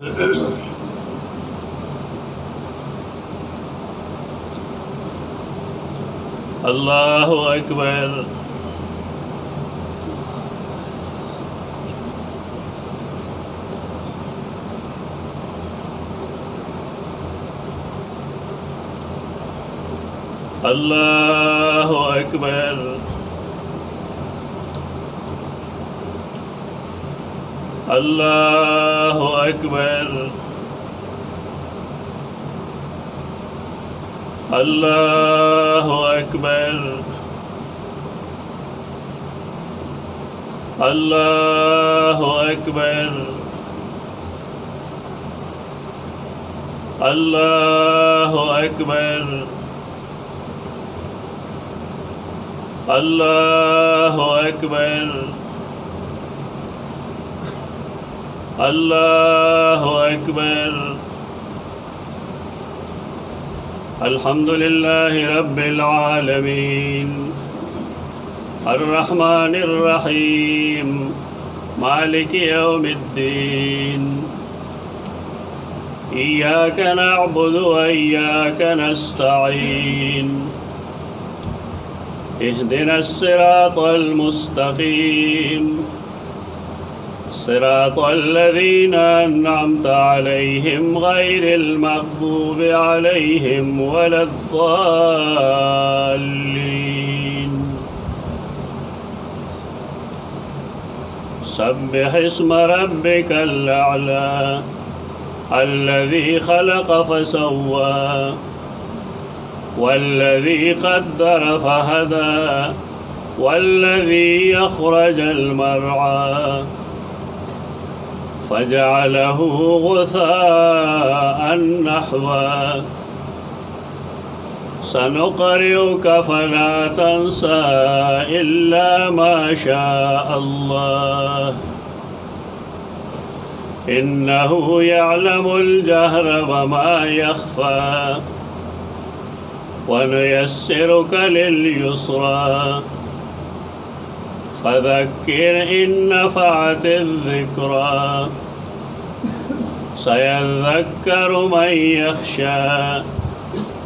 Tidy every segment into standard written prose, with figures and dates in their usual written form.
الله أكبر. الله أكبر. الله أكبر. الله أكبر. الله أكبر. الله أكبر. الله أكبر. الله أكبر. الحمد لله رب العالمين الرحمن الرحيم مالك يوم الدين إياك نعبد وإياك نستعين اهدنا الصراط المستقيم صراط الذين أنعمت عليهم غير المغضوب عليهم ولا الضالين. سبح اسم ربك الأعلى الذي خلق فسوى والذي قدر فهدى والذي أخرج المرعى فجعله غثاء نحوا سنقرئك فلا تنسى إلا ما شاء الله إنه يعلم الجهر وما يخفى ونيسرك لليسرى فذكر إن نفعت الذكرى سيذكر من يخشى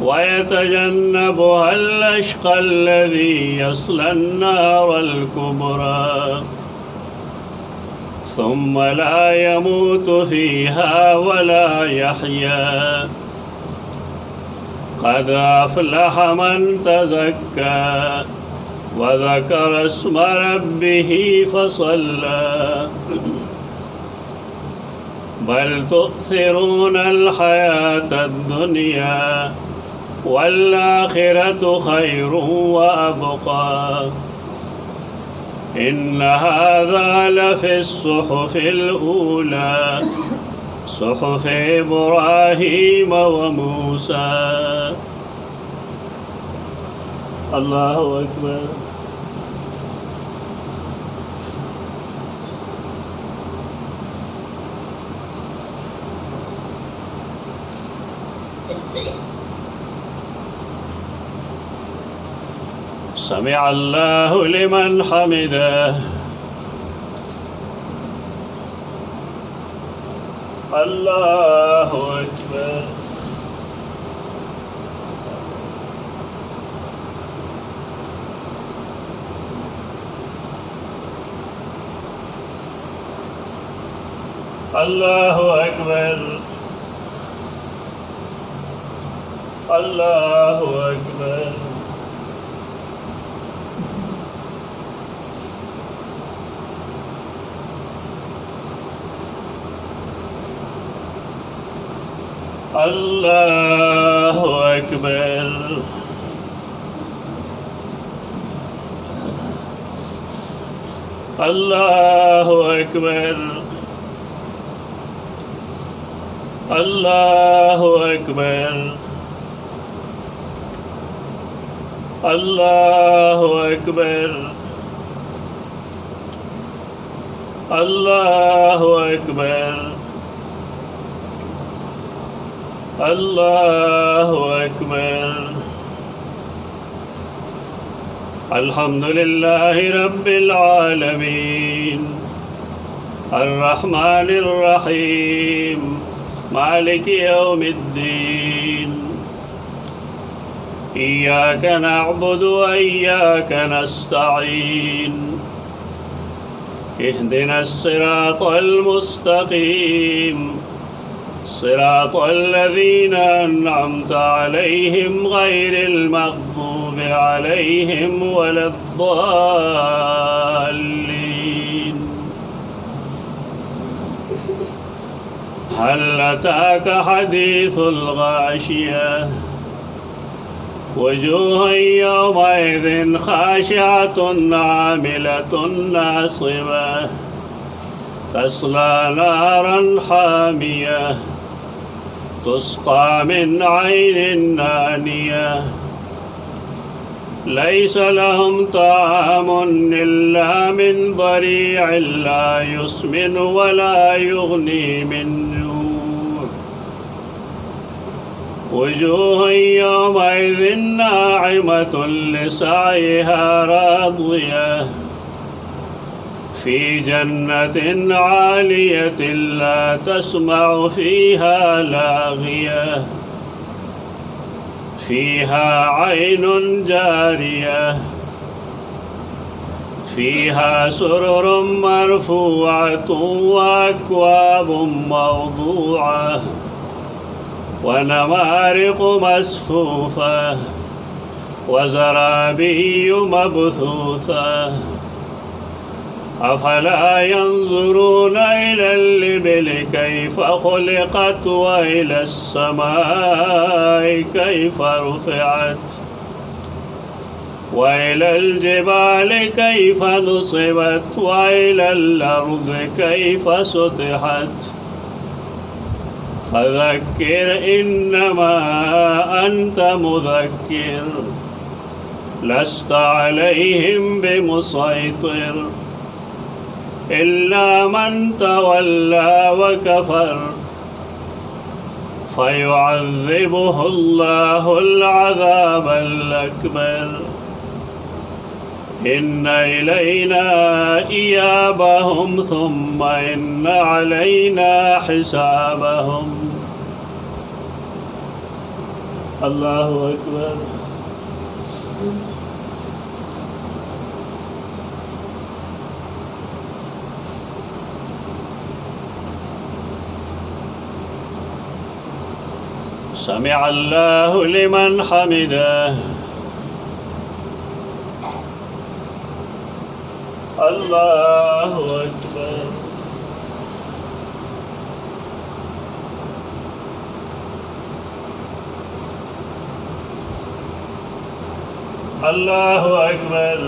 ويتجنبها الأشقى الذي يصلى النار الكبرى ثم لا يموت فيها ولا يحيا قد أفلح من تزكى وذكر اسم ربه فصلى بل تؤثرون الحياة الدنيا والآخرة خير وأبقى إن هذا لفي الصحف الأولى صحف إبراهيم وموسى. الله أكبر. سمع الله لمن حمده. الله أكبر. الله أكبر. الله أكبر. الله أكبر. الله أكبر. الله أكبر. الله أكبر. الله أكبر. الله أكبر. الحمد لله رب العالمين الرحمن الرحيم مالك يوم الدين إياك نعبد وإياك نستعين اهدنا الصراط المستقيم صراط الذين أنعمت عليهم غير المغضوب عليهم ولا الضالين. هل أتاك حديث الغاشية وجوه يومئذ خاشعة عاملة ناصبة تصلى نارا حامية تسقى من عين آنية ليس لهم طعام إلا من ضريع لا يسمن ولا يغني من جوع وجوه يومئذ ناعمة لسعيها راضية في جنة عالية لا تسمع فيها لاغية فيها عين جارية فيها سرر مرفوعة وأكواب موضوعة ونمارق مصفوفة وزرابي مبثوثة أفلا ينظرون إلى الإبل كيف خلقت وإلى السماء كيف رفعت وإلى الجبال كيف نصبت وإلى الأرض كيف سطحت فذكر إنما أنت مذكر لست عليهم بمسيطر إلا من تولى وكفر فيعذبه الله العذاب الأكبر إن إلينا إيابهم ثم إن علينا حسابهم. الله أكبر. سمع الله لمن حمده. الله أكبر. الله أكبر.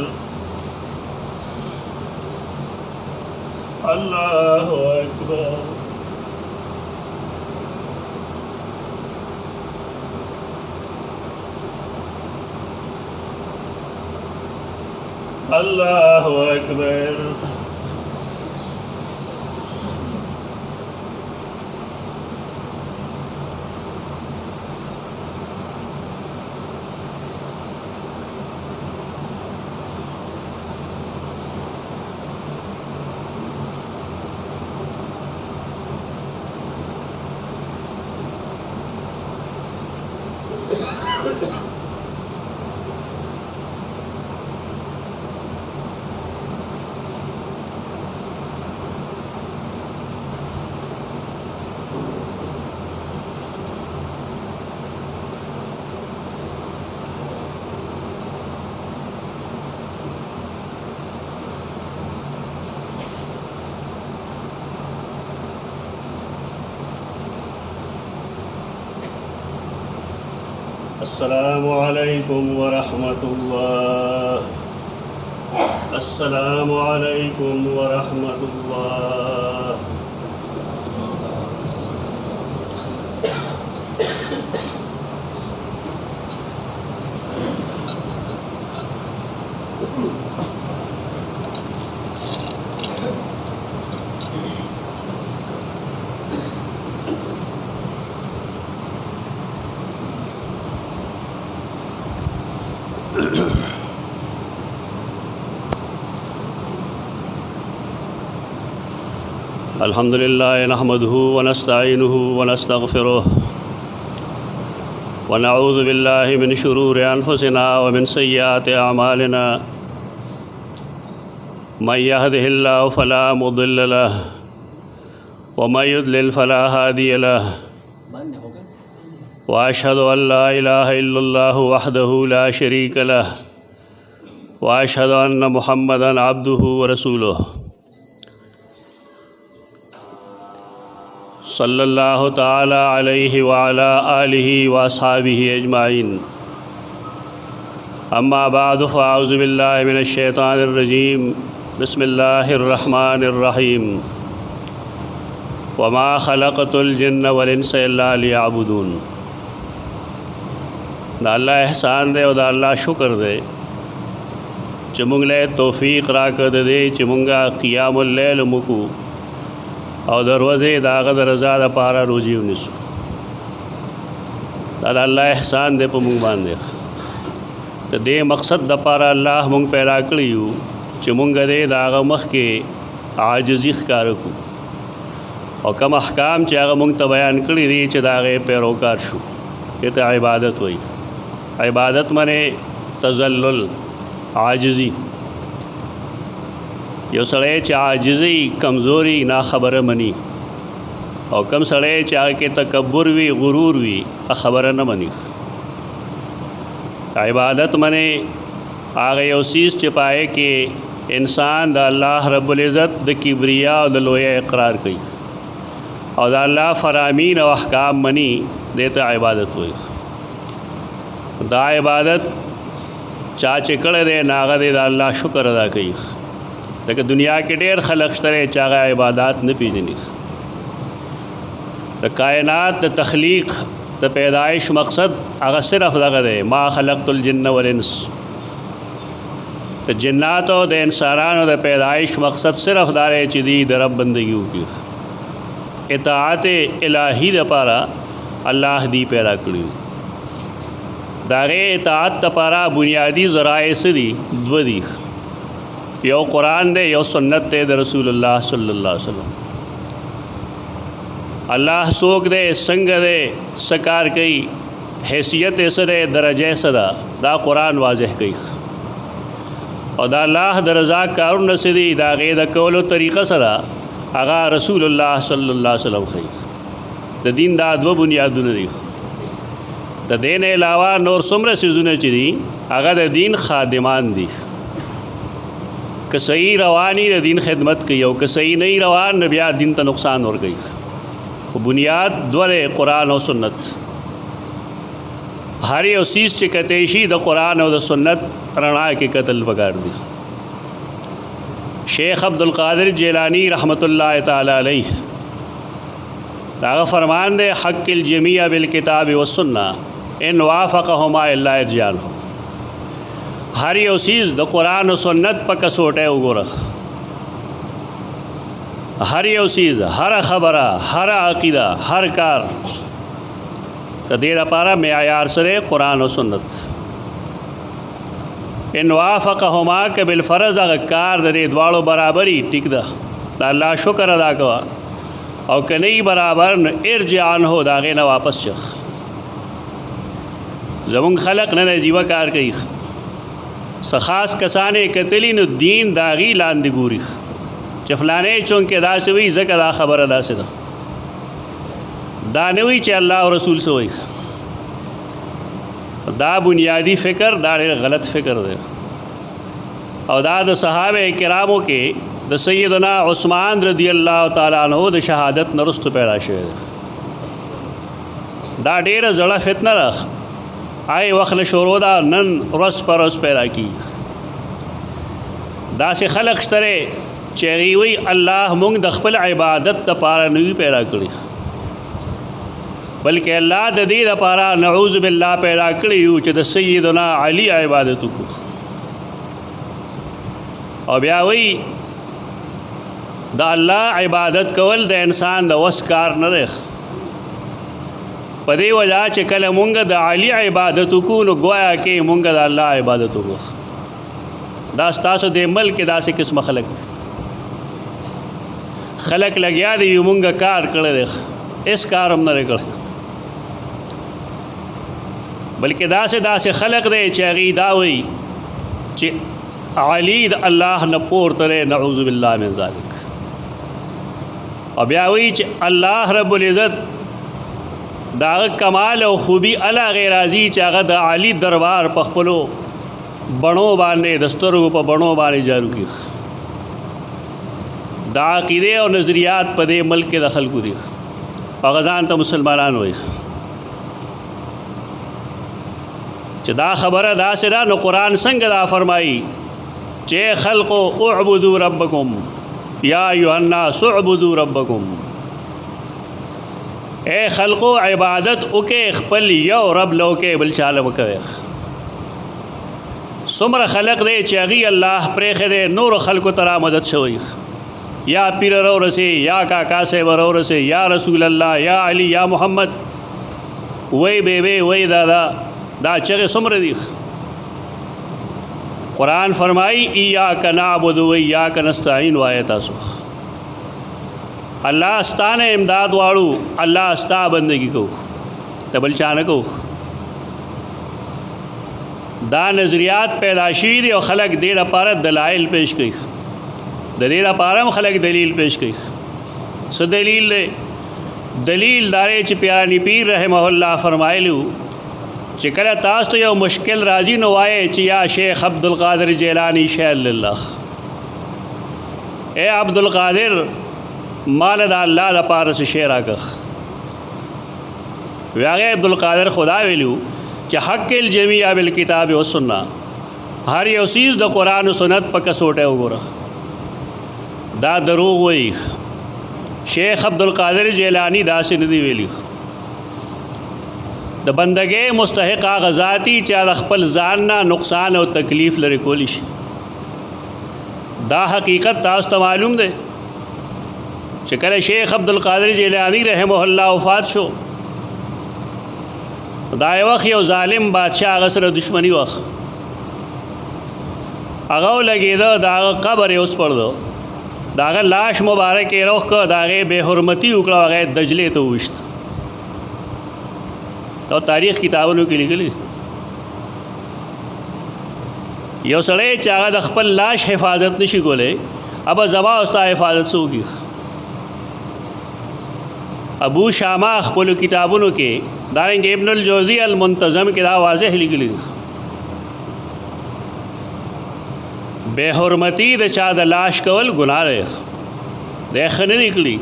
الله أكبر. الله أكبر. السلام عليكم ورحمة الله. السلام عليكم ورحمة الله. الحمد لله نحمده ونستعينه ونستغفره ونعوذ بالله من شرور أنفسنا ومن سيئات أعمالنا من يهده الله فلا مضل له ومن يضلل فلا هادي له وأشهد أن لا إله إلا الله وحده لا شريك له وأشهد أن محمدًا عبده ورسوله صلى الله تعالى عليه وعلى آله وأصحابه أجمعين أما بعد فأعوذ بالله من الشيطان الرجيم بسم الله الرحمن الرحيم وما خلقت الجن والإنس إلا ليعبدون. دا اللہ احسان دے او دا اللہ شکر دے چې مونږ له توفیق راکړ دې چې مونږه قیام اللیل مکو او دروازه د هغه د رضا دپاره روزي ونیسو. دا د الله احسان دی په مونږ باندې. د دې مقصد دپاره الله مونږ پیدا کړي یو چې مونږ دې د هغه مخکې عاجزي ښکاره کړو او کوم احکام چې هغه مونږ ته بیان کړي دي چې د هغې پیروکار شو. دې ته عبادت وایي. عبادت معنی تذلل، عاجزي. یو سړی چې عاجزي، کمزوري، ناخبره مني او کم سړی چې هغه کې تکبر وي، غرور وي، خبره نه مني. عبادت معنی هغه یو څیز چې پای کې انسان د الله رب العزت د کبریا او د لوی اقرار کوي او د الله فرامین او احکام مني. دې ته عبادت وایي. دا عبادت چا چې کړی دی نو هغه د الله شکر ادا کوي. ځکه دنیا کې ډېر خلق شته چې هغه عبادات نه پیژني. د کائنات د تخلیق د پیدایش مقصد هغه صرف دغه دی، ما خلقت الجن والانس. د جناتو د انسانانو د پیدایش مقصد صرف دا دی چې دی د رب بندگی وکړي. اطاعت الهی دپاره الله دی پیدا کړي. د هغې اطاعت دپاره بنیادي ذرایع څه دي؟ دوه دي. یو قرآن دے، یو سنت دے د رسول اللہ صلی اللہ علیہ وسلم. اللہ سوک دے، سنگ دے، سکار کئی، حیثیت سدے، درجہ صدا، دا قرآن واضح کئی. اور دا اللہ درزا کارون سدی دا غید کولو طریقہ صدا اغا رسول اللہ صلی اللہ علیہ وسلم خئی. دا دین دا دو بنیادون دی. دا دین علاوہ نور سمر سیزون چی دی اغا دا دین خادمان دی. کہ صحیح روانی د دین خدمت کوي او که صحیح نہیں روان نو بیا دین ته نقصان ورکوي. خو بنیاد دوه قرآن او سنت. هر یو څیز چې کتی شي د قرآن او د سنت رڼا کې کتل پکار دي. شیخ عبدالقادر جیلانی رحمت اللہ تعالی علیہ هغه فرمان دی حق الجمیع بالکتاب والسنہ ان وافقهما الا ارجانهم. ہر یو چیز د قرآن و سنت په کسوټه وګوره. هر یو چیز، هر خبره، هر عقیده، هر کار ته دې لپاره معیار سره قرآن و سنت. ان وافقهما که بالفرض هغه کار د دې دواړو برابري ټیک ده، د الله شکر ادا کوه. او که نه برابر نو ارجع عنه، د هغې نه واپس شخ. زمونږ خلق نن عجیبه کار کوي. خاص کسانې کتلی نو دین د هغې لاندې ګوري چې فلانې چونکې داسې وي ځکه دا خبره داسې ده. دا نه وي چې الله او رسول څه وایي. دا بنیادی فکر دا ډېر غلط فکر دی. او دا د صحابه کرامو کې د سیدنا عثمان رضی الله تعالی عنہ د شهادت نه وروسته پیدا شوی دی. دا ډېره زړه فتنه ده. آئی وقت شروع دا نن رس پر رس پیدا کی. دا سے خلق شترے چیغیوی اللہ مونږ د خپل عبادت د پاره نوی پیدا کړی، بلکہ اللہ د دې د پاره نعوذ باللہ پیدا کړی یو چې د سیدنا علی عبادت وکړو. او بیا وی د الله عبادت کول د انسان د وس کار نه دی. په دې وجه چې کله مونږ د علی عبادت وکړو نو گویا کې مونږ د الله عبادت وکړو. دا ستاسو د ملک داسې قسمه خلق دي. خلق لګیا دی مونږه کار کړی دی اس کار هم نه کړی بلکې داسې خلق دی چې هغې دا وایي چې علی د الله نه پورته دی نعوذ بالله من ذلک او بیا وایي چې الله رب العزت د هغه کمال او خوبي هغې راځي چې هغه د علی دربار په خپلو بڼو باندې د سترګو په بڼو باندې جارو کړي دا عقیدې او نظریات په دې ملک کې د خلکو دي هغه ځان ته مسلمانان وایي چې دا خبره داسې ده نو قرآن څنګه دا فرمایي چې خلقو اعبدوا ربکم یا ایها الناس اعبدوا ربکم اے خلقو عبادت وکې خپل یو رب لو کې بل چاله وکوي څومره خلق دی چې هغې الله پرېښی دی نورو خلکو ته را مدد شوی یا پیر راورسې یا کاکا صاحب راورسې یا رسول الله یا علی یا محمد وی بیبی وی دادا دا چغې څومره دي قرآن فرمائی ایاک نعبد و ایاک نستعین وایه تاسو الله ستانه امداد واړو الله ستا بندگی کو ته بل چا نه کو دا نظریات پیدا شوي دي او خلک دې لپاره دلایل پیش کوي د دې لپاره هم خلک دلیل پیش کوي څه دلیل دی دلیل دا دی چې پیرانی پیر رحمه الله فرمایلو چې کله تاسو ته یو مشکل راځي نو وایئ چې یا شیخ عبدالقادر جیلانی شیخ لله اے عبدالقادر مال دا الله لپاره څه شی راکړه هغې عبدالقادر خدا ویلو چې حق الجمیع بالکتاب والسنه هر یو څیز د قرآن و سنت په کسوټه وګوره دا دروغ وایي شیخ عبدالقادر جیلانی داسې نه دی ویلي د بندګۍ مستحق هغه ذات دی چې د خپل ځان نه نقصان او تکلیف لرې کولی شي دا حقیقت تاسو ته معلوم دی چې کله شیخ عبدالقادر جیلانی رحمه الله وفات شو دا یو وخت یو ظالم بادشاه هغه سره دشمني وخت هغه ولګېده د هغه قبر یې وسپړده د هغه لاش مبارک یې روح کړ د هغې بې حرمتي وکړه هغه یې دجلې ته وویشت دا تاریخ کتابونو کې لیکلي یو سړی چې هغه د خپل لاش حفاظت نشي کولی ابا زما او ستا حفاظت څه وکړي ابو شامه خپلو کتابونو کې دارنګه ابن الجوزی المنتظم کې دا واضح لیکلي بے حرمتی د چا د لاش کول ګناه دی دی ښه نه دی کړي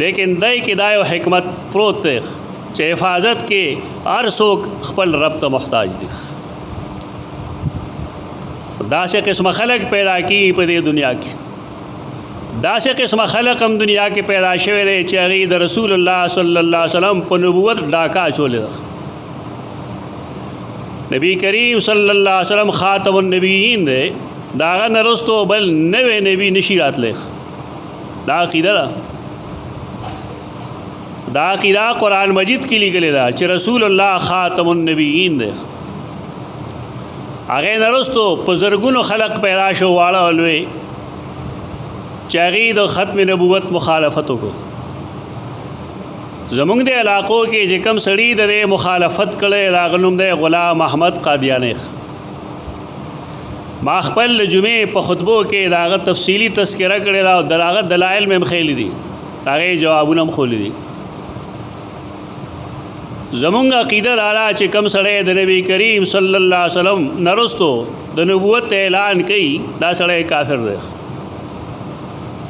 لیکن دی کې دا یو حکمت پروت دی چې حفاظت کې هر څوک خپل رب ته محتاج دي داسې قسمه خلق پیدا کیږي په دې دنیا کې داسې قسمه خلق هم دنیا کې پیدا شوی دی چې هغې د رسول الله صلی الله علیه وسلم په نبوت ډاکه اچولې ده نبی کریم صلی الله علیه وسلم خاتم النبیین دی د هغه نه وروستو بل نوی نبی نشي راتلی دا عقیده ده دا عقیده قرآن مجید کې لیکلې ده چې رسول الله خاتم النبیین دی هغې نه وروستو په زرګونو خلق پیدا شو واړه او لوی چې هغې د ختم نبوت مخالفت وکړو زمونږ د علاقو کې چې کوم سړي د دې مخالفت کړی د هغه نوم دی غلام احمد قادیانی ما خپل جمعې په خطبو کې د هغه تفصیلي تذکره کړې ده او د هغه دلایل مې هم ښیلي دي د هغې جوابونه هم ښولی دي زمونږ عقیده دا ده چې کوم سړی د نبی کریم صلی الله علیه وسلم نه وروستو د نبوت اعلان کوي دا سړی کافر دی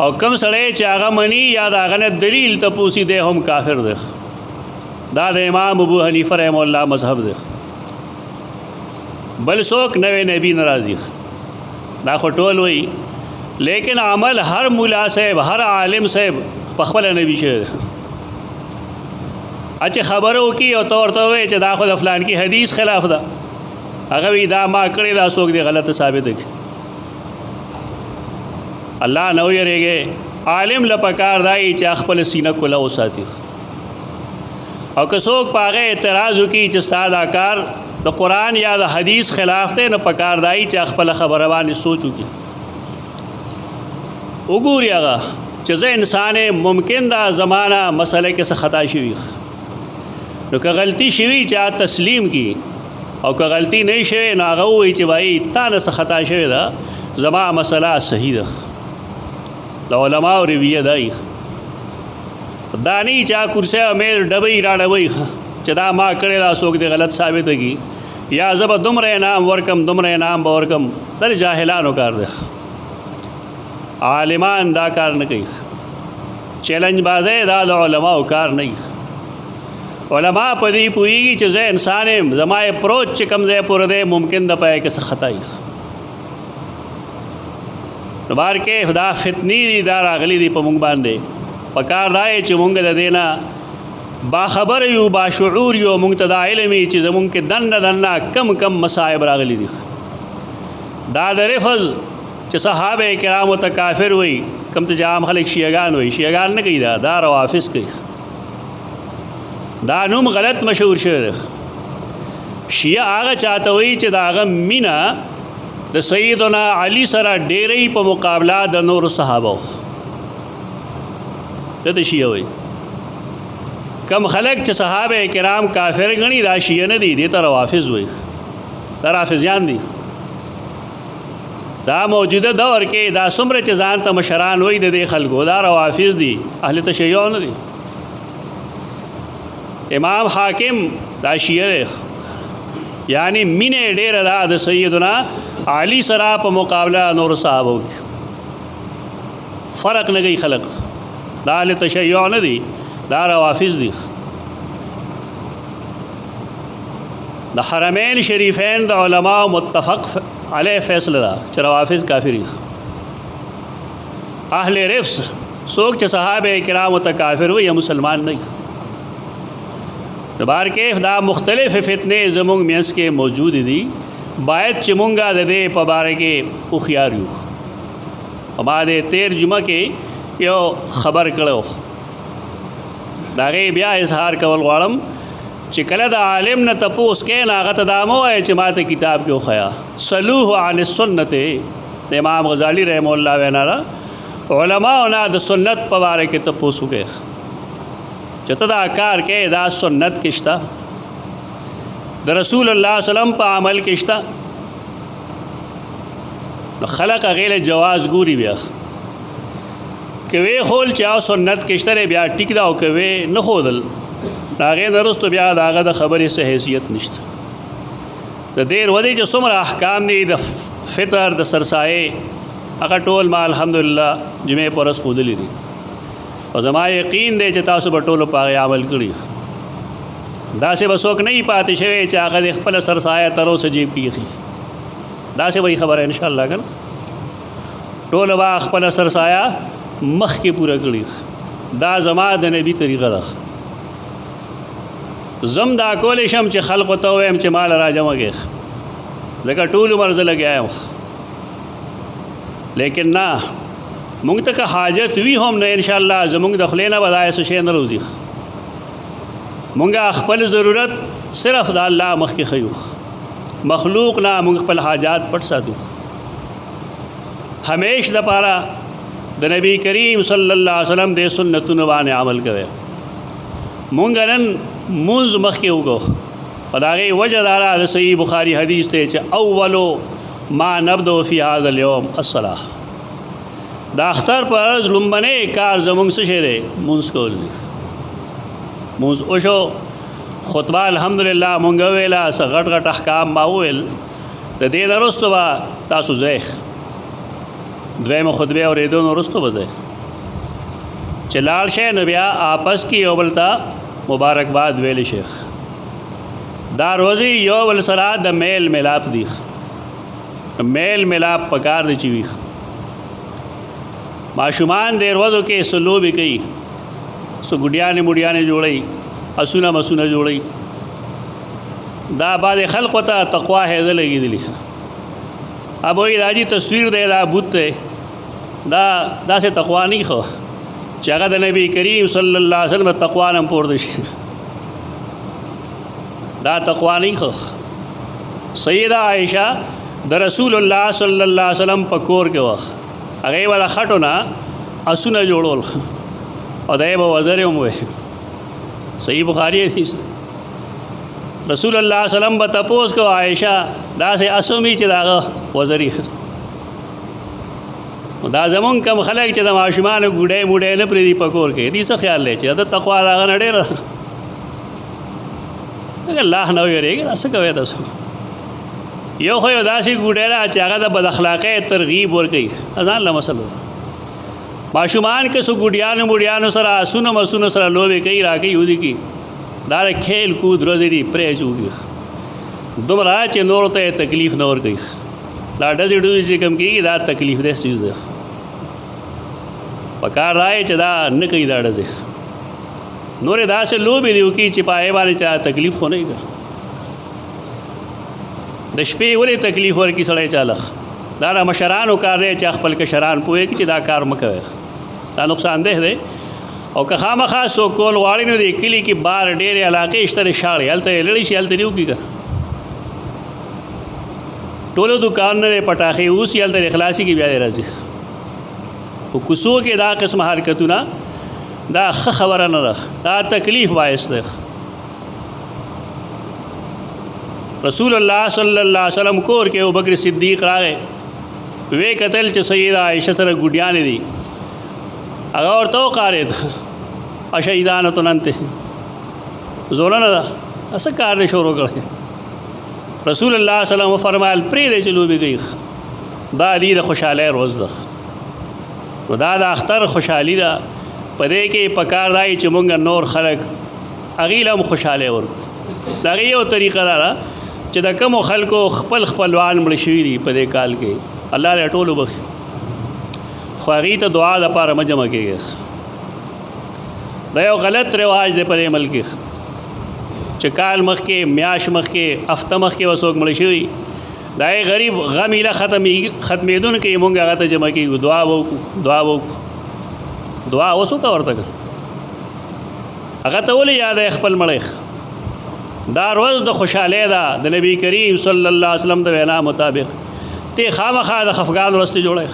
او کوم سړی چې هغه مني یا د هغه نه دلیل تپوسي دی هم کافر دی دا د امام ابو حنیفه رحمه الله مذهب دی بل څوک نوی نبی نه راځي دا خو ټول وایي لیکن عمل هر مولا صاحب هر عالم صاحب په خپله نبي شوی دی اچھا خبره وکړي او ته ورته ووایې چې دا خو د فلان کې حدیث خلاف ده هغه وي دا ما کړې دا څوک دی غلطه ثابته کړي الله نه ویریږي عالم له پکار دی چې خپل سینه کله وساتي او که څوک په هغه اعتراض وکړي چې ستا دا کار د قرآن یا د حدیث خلاف دی نو پکار دی چې خپله خبره باندې سوچ وکړي وګوري هغه چې زه انسان ممکن دا زمانہ مسئله کې څه خطا شوي نو که غلطي شوي چې تسلیم کی او که غلطي نه شوي نو هغه وایي چې بھائی تا نه څه خطا شوې ده زما مسله صحیح ده د علماو رویه دی دا نه چې کرسی او میز ډبې راډبوي چې دا ما کړی دا څوک دی غلط ثابته کی یا زه به دومره انعام ورکم دومره انعام به ورکم دا جاهلانو کار دی عالمان دا کار نه کوي چیلنج بازی دا د علماو کار نه علماء په دې پوهېږي چې زه انسان یم زما اپروچ چې کوم ځای پورې دی ممکن د پای کې څه خطا وي نو بار کې دا فتنې دي دا راغلي دي په موږ باندې پکار دا چې موږ د دې نه باخبر یو باشعور یو موږ ته دا علم چې زموږ کې دنه کم کم مصائب راغلي دي دا د رفض چې صحابه کرامو ته کافر وي کم ته عام خلک شیعگان وي شیعگان نه کوي دا روافض کوي دا نوم غلط مشهور شوی دی شیعه هغه چاته وي چې دا هغه مینا د سیدنا علی سره ډېرې په مقابله د نور صحابه ته د شیعه وي کم خلک چې صحابه کرام کافر غني دا شیعه نه دي دې ته روافض وي دا رافضیان دي دا موجوده دور کې دا څومره چې ځان ته مشران وي د دې خلکو دا روافض دي اهل تشیع نه دي امام حاکم دا شیعه دی یعنی مینه ډېره ده د سیدنا علی سره په مقابله نور صحابو کې فرق نه کوي خلق دا اهل تشیع نه دي دا روافض دي د حرمین شریفین د علماء متفق علیه فیصله ده چې روافض کافر دي اهل رفض څوک چې صحابه کرامو ته کافر وي یا مسلمان نه بار کې دا مختلف فتنې زموږ میانس کې موجود دي باید چې مونږه د دې په باره کې هوښیار یو ما د تیر جمعه کې یو خبر کړو د هغې بیا اظهار کول غواړم چې کله د عالم نه تپوس کې نه هغه ته دا مه وایه چې ما ته کتاب کې وښیه صلوه عن السنت د امام غزالی رحمه الله وینا ده علماو نه د سنت په باره کې تپوس وکړي چې ته دا کار کې دا سنت کې شته د رسول الله وسلم په عمل کې شته نو خلق هغې له جواز ګوري بیا که وی خول چې او سنت کې شته بیا ټیک ده او که وی نه ښودل د هغې نه وروسته بیا د هغه د خبرې څه حیثیت نشته د دې ورځې چې څومره احکام دي د فطر د سرسایې هغه ټول ما الحمدلله جمعې په ورځ ښودلي دي او زما یقین دی چې تاسو به ټولو په هغې عمل کړي داسې به څوک نه وي پاتې شوی چې هغه د خپله سرسایه تر اوسه جیب کې ایښي داسې به خبره انشاءالله که نه ټولو به خپله سرسایه مخکې پوره کړي دا زما د نبي طریقه ده زم دا کولی شم چې خلقو ته ووایم چې مال را جمع کړي ځکه ټول عمر زه لګیا یم لیکن نه مونږ ته که حاجت وي هم نه انشاءالله زمونږ د خولې نه به دا څه شی نه روځي مونږ خپل ضرورت صرف د الله مخکې ښیو مخلوق نه مونږ خپل حاجات پټ ساتو همیش دپاره د نبی کریم صلی الله علیه وسلم د سنتونو باندې عمل کوي مونږ نن مونځ مخکې وکړو او د هغې وجه دا ده د صحیح بخاري حدیث دی چې اولو ما نبدو فی هذا اليوم الصلاة د اختر په ورځ لومبنی کار زموږ څه شی دی مونځ کول دي مونځ وشو خطبه الحمدلله مونږ وویله څه غټ غټ احکام ما وویل د دې نه وروسته به تاسو ځئ دویمه خطبې اورېدو نه وروسته به ځئ چې لاړ شئ نو بیا آپس کې یو بل ته مبارکباد ویلی شي دا روزي یو بل سره د میل ملاپ دي میل ملاپ پکار دی چې وي ماشومان د ورځو کې څه لوبې کوي څه ګوډیانې موډیانې جوړوي اسونه مسونه جوړوي دا بعضې خلقو ته تقوا حیضه لګېدلي اب وایي دا جي تصویر دی دا بت دی دا داسې تقوا نه خو چې هغه د نبی کریم صلی الله علیه وسلم تقوا نه هم پورته شي دا تقوا نه خو سیده عایشه د رسول الله صلی الله علیه وسلم په کور کې وه هغې والا خټو نه اسونه جوړول او دای به وزر هم وي. صحیح بخاری حدیث رسول الله سلام به تپوس کو عائشہ داسې اسومی چې داغه وزري دا زمون کم خلک چې د ماشومان ګوډې موډې نه پرې دی پکور کې دې څه خیال لې چې د تقوا داغه نډې الله نو یریږي څه کوي تاسو یو خو داسې ګوډې را چې هغه د بد اخلاقۍ ترغیب ورکوي ځان له مسله ماشومان کې سو ګوډیانو موډیانو سره اسونه مسونه سره لوبې کوي راکې یودي کی دا کھیل کود روزي پرې چوږي دومره چې نور ته تکلیف نه ور کوي دا ډزې چې کم کېږي دا تکلیف دې چیز ده پکار راځي چې دا نه کوي دا ډزې نورې داسې لوبې دی وکړي چې پای باندې چا تکلیف خو نه کوي د شپې ولې تکلیف ورکړي سړی چاله دا مشرانو کار دی چې خپل کشران پوهې چې دا کار مه کوي دا نقصان ده دی او که خامخا څوک کول غواړي نو د کلي کې بار ډېرې علاقې شته شاړې هلته یې لړی شي هلته دې وکړي که ټولو دوکانونه پټاخې اوسي هلته اخلاصي کې بیا دې راځي خو کوڅو کې دا قسم حرکتونه دا ښه خبره نه ده دا تکلیف باعث ده. رسول الله صلی الله علیه وسلم کور کې ابوبکر صدیق راغی وی قتل چې سیدہ عائشہ سره ګډیانې دي هغه ورته وقارېد اشهیدانة انت زوره نه ده څه کار دې شروع کړی رسول الله صلی الله علیه وسلم فرمایل پرېږدئ چې لوبې کوي دا دې د خوشحالۍ روز ده نو دا د اختر خوشحالي ده په دې کې پکار دی چې مونږ نور خلک هغې له هم خوشحالۍ ورکړو د هغې یو طریقه دا ده چې د کمو خلکو خپل خپلوان مړه شوي دي په دې کال کې الله دې ټول وبخي خو هغې ته دعا دپاره مه جمع کېږي دا یو غلط رواج دی په دې ملک کې چې کال مخکې میاشت مخکې هفته مخکې به څوک مړه شوي دا یې غریب غم ایله ختمېدونکی مونږ هغه ته جمع کېږو دعا وکړو دعا اوس وکړه ورته هغه ته ولې یادوي خپل مړی دا روز د خوشحالۍ ده د نبی کریم صلی الله علیه وسلم د وینا مطابق ته خامخا د خفګان ورځ جوړی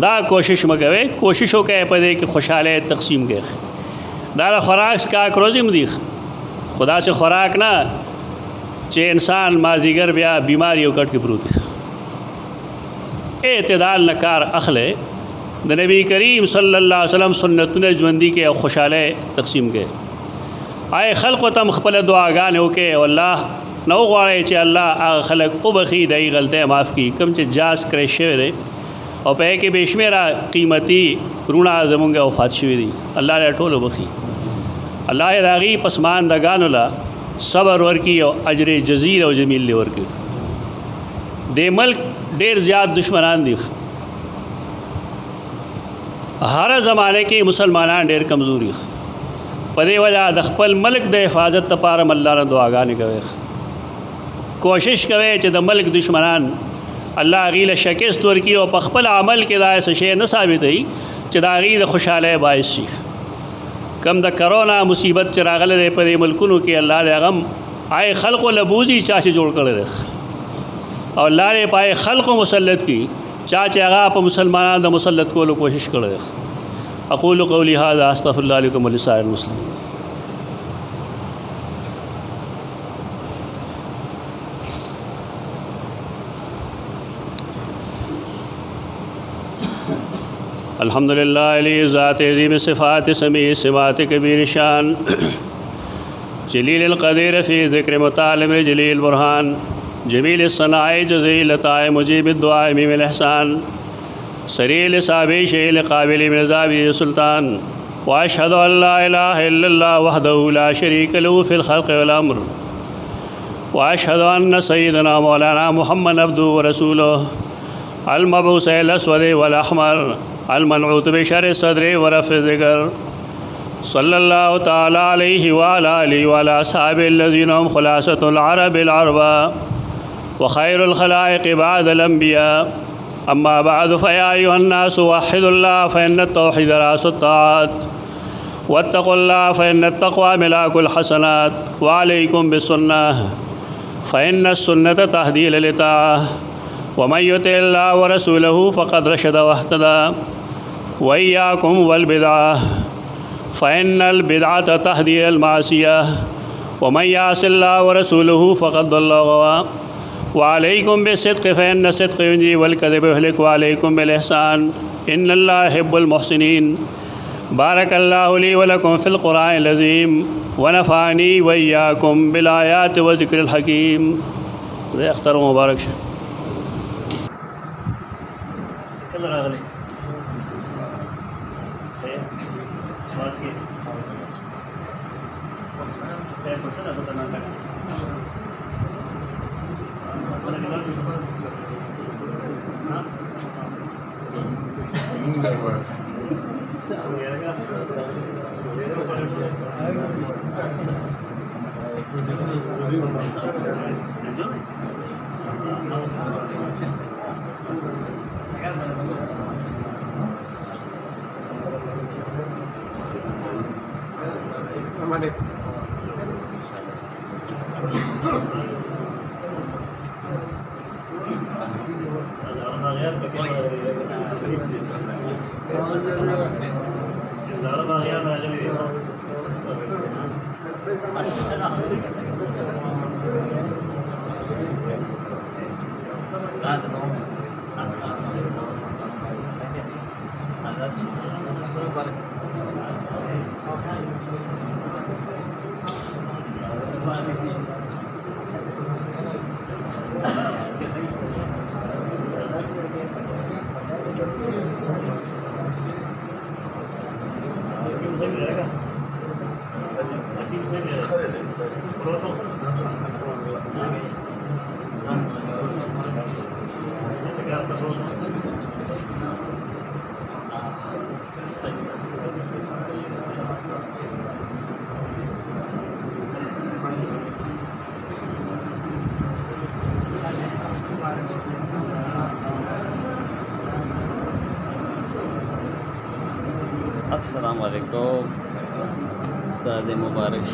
دا کوشش مه کوئ کوشش وکړئ په دې کې خوشحالۍ تقسیم کړئ دا د خوراک سکاک روزې هم دي خدا سے خوراک نه چې انسان مازدیګر بیا بیماری او کټ کې پروت دی اعتدال نه کار اخلئ د نبی کریم صلی الله علیه وسلم سنتونه ژوندي کې او خوشحالۍ تقسیم کړئ آئے خلق تم خپل دعاګانې وکړئ او الله نه وغواړئ چې الله هغه خلک وبخي د هغې غلطۍ معاف کړي کوم چې جاز کړی شوی دی او په هغې کې بې شمېره قیمتي وروڼه زمونږ وفات شوي دي الله دې ټول وبخي الله یې د هغې پسماندګانو له صبر ورکړي او اجر جزیل او جمیل دې ورکړي دې ملک ډېر زیات دشمنان دي هر زمانه کې مسلمانان ډېر کمزوري په دې وجه د خپل ملک د حفاظت لپاره الله نه دعاګانې کوي کوشش کوي چې د ملک دشمنان الله هغې له شکست ورکړي او په خپل عمل کې دا څه شی نه ثابتوي چې د هغې د خوشحالۍ باعث شي کم د کرونا مصیبت چې راغلی دی په دې ملکونو کې الله دې هغه هم آئے خلقو له بوځي چا چې جوړ کړی دی او الله دې په آئے خلقو مسلط کړي چا چې هغه په مسلمانانو د مسلط کولو کوشش کړی دی اقول قولی هذا استغفر الله لكم ولسائر المسلمين. الحمد لله علی ذات عظیم صفات سمیع سمات کبیر شان جلیل القدیر فی ذکر متعلم جلیل برہان جمیل الصناع جزیل عطاء مجیب الدعاء میم الاحسان سریع لصابی شیل قابل مزابی سلطان واشهد ان لا الہ الا اللہ وحدہ لا شریک له فی الخلق والامر واشهد ان سیدنا مولانا محمد عبدہ ورسولہ المبعوث الاسود والاحمر المنعوت بشر صدر ورفع ذکر صلی اللہ تعالی علیہ وعلى آلہ وعلى اصحاب الذین هم خلاصۃ العرب العرباء وخیر الخلائق بعد الانبیاء اما بعد فیا ایها الناس وحدوا الله فإن التوحید رأس الطاعات واتقوا الله فإن التقوى ملاك الحسنات وعليكم بالسنة فإن السنة تهدي للطاعة ومن يطع الله ورسوله فقد رشد واهتدى वइय्याकुम वल्बिदअह फ़इन्नल बिदअत तहदी इलल मासियह वमन यासिल्लाह व रसूलहु फ़क़द ضल गवा वअलैकुम बिस्सिद्क़ि फ़इन्न सिद्क़ युंजी वल-कज़िब युहलिक वअलैकुम बिल इहसान इन्नल्लाह युहिब्बुल मुहसिनीन। बारकल्लाहु ली व लकुम फ़िल क़ुरआनिल अज़ीम व नफ़अनी व इय्याकुम बिल आयाति व ज़िक्रिल हकीम। अख्तर मुबारक। अस्सलाम वालेकुम उस्ताद मुबारक।